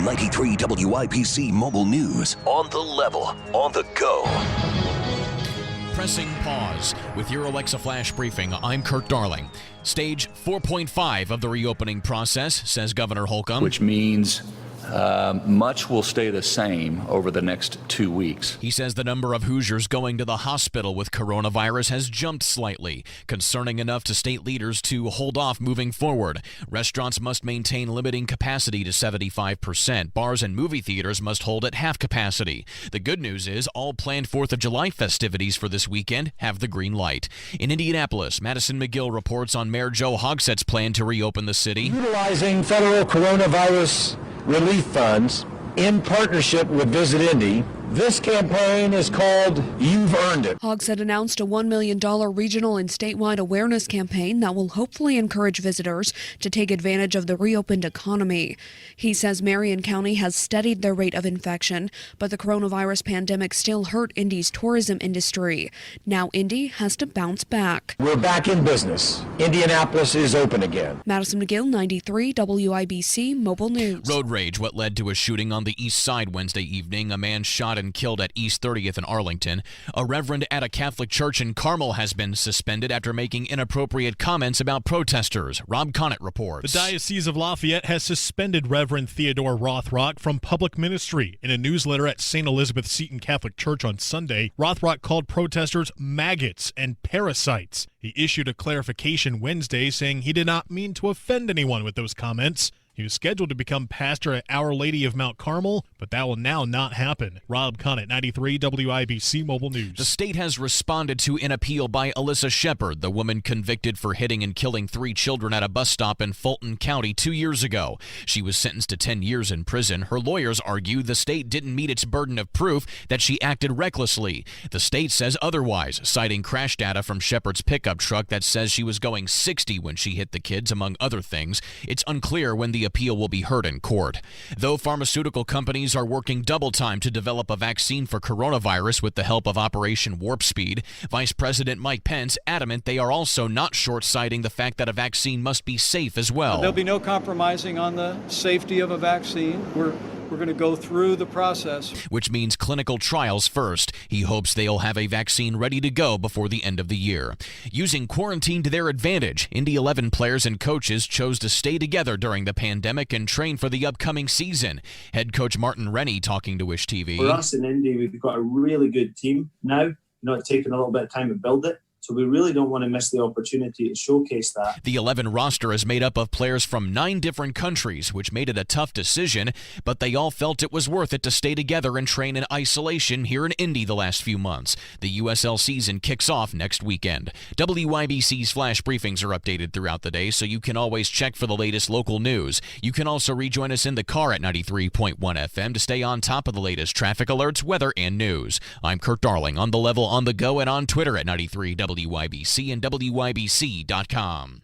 93 WIBC Mobile News. On the level, on the go. Pressing pause with your Alexa Flash Briefing. I'm Kurt Darling. Stage 4.5 of the reopening process, says Governor Holcomb. Which means much will stay the same over the next 2 weeks. He says the number of Hoosiers going to the hospital with coronavirus has jumped slightly, concerning enough to state leaders to hold off moving forward. Restaurants must maintain limiting capacity to 75%. Bars and movie theaters must hold at half capacity. The good news is all planned 4th of July festivities for this weekend have the green light. In Indianapolis, Madison McGill reports on Mayor Joe Hogsett's plan to reopen the city. Utilizing federal coronavirus relief funds in partnership with Visit Indy. This campaign is called You've Earned It. Hogsett announced a $1 million regional and statewide awareness campaign that will hopefully encourage visitors to take advantage of the reopened economy. He says Marion County has steadied their rate of infection, but the coronavirus pandemic still hurt Indy's tourism industry. Now Indy has to bounce back. We're back in business. Indianapolis is open again. Madison McGill, 93 WIBC Mobile News. Road rage, what led to a shooting on the east side Wednesday evening. A man shot and killed at East 30th in Arlington. A reverend at a Catholic church in Carmel has been suspended after making inappropriate comments about protesters. Rob Connett reports. The Diocese of Lafayette has suspended Reverend Theodore Rothrock from public ministry. In a newsletter at St. Elizabeth Seton Catholic Church on Sunday, Rothrock called protesters maggots and parasites. He issued a clarification Wednesday saying he did not mean to offend anyone with those comments. He was scheduled to become pastor at Our Lady of Mount Carmel, but that will now not happen. Rob Connett, 93 WIBC Mobile News. The state has responded to an appeal by Alyssa Shepard, the woman convicted for hitting and killing 3 children at a bus stop in Fulton County 2 years ago. She was sentenced to 10 years in prison. Her lawyers argue the state didn't meet its burden of proof that she acted recklessly. The state says otherwise, citing crash data from Shepard's pickup truck that says she was going 60 when she hit the kids, among other things. It's unclear when the appeal will be heard in court. Though pharmaceutical companies are working double time to develop a vaccine for coronavirus with the help of Operation Warp Speed, Vice President Mike Pence adamant they are also not short-sighting the fact that a vaccine must be safe as well. There'll be no compromising on the safety of a vaccine. We're going to go through the process. Which means clinical trials first. He hopes they'll have a vaccine ready to go before the end of the year. Using quarantine to their advantage, Indy 11 players and coaches chose to stay together during the pandemic and train for the upcoming season. Head coach Martin Rennie talking to Wish TV. For us in Indy, we've got a really good team now. It's taken a little bit of time to build it. So we really don't want to miss the opportunity to showcase that. The 11 roster is made up of players from 9 different countries, which made it a tough decision, but they all felt it was worth it to stay together and train in isolation here in Indy the last few months. The USL season kicks off next weekend. WIBC's flash briefings are updated throughout the day, so you can always check for the latest local news. You can also rejoin us in the car at 93.1 FM to stay on top of the latest traffic alerts, weather, and news. I'm Kurt Darling, on the level, on the go, and on Twitter at 93 WIBC and WIBC.com.